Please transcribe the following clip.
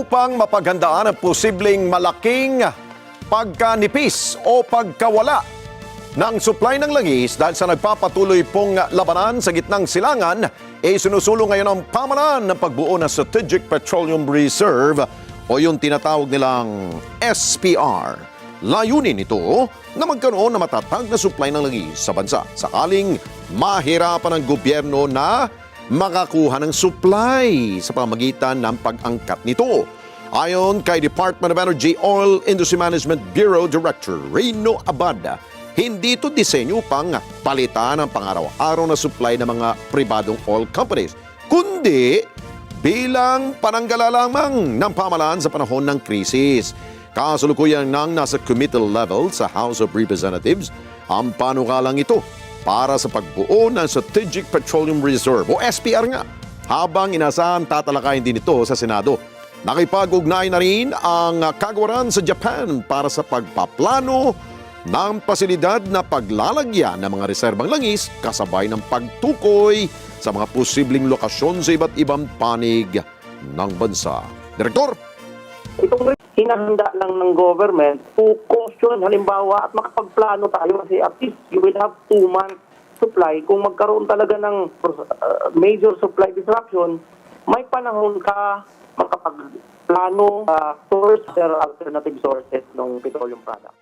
Upang mapaghandaan ang posibleng malaking pagkanipis o pagkawala ng supply ng langis dahil sa nagpapatuloy pong labanan sa gitnang silangan, sinusulong ngayon ang pamahalaan ng pagbuo ng Strategic Petroleum Reserve o yung tinatawag nilang SPR. Layunin nito na magkaroon ng matatag na supply ng langis sa bansa sakaling mahirapan ang gobyerno na makakuha ng supply sa pamamagitan ng pag-angkat nito. Ayon kay Department of Energy Oil Industry Management Bureau Director Reno Abad, hindi ito disenyo pang palitan ang pang-araw-araw na supply ng mga pribadong oil companies, kundi bilang pananggala lamang ng pamahalaan sa panahon ng krisis. Kasalukuyan nang nasa committee level sa House of Representatives ang panukalang ito para sa pagbuo ng Strategic Petroleum Reserve o SPR nga, habang inasahan tatalakayin din ito sa Senado. Nakipag-ugnay na rin ang kagawaran sa Japan para sa pagpaplano ng pasilidad na paglalagyan ng mga reserbang langis kasabay ng pagtukoy sa mga posibleng lokasyon sa iba't ibang panig ng bansa. Direktor! Itong hinahanda lang ng government to caution, halimbawa, at makapagplano tayo kasi at least you will have 2 months supply. Kung magkaroon talaga ng major supply disruption, may panahon ka makapagplano source or alternative sources ng petroleum product.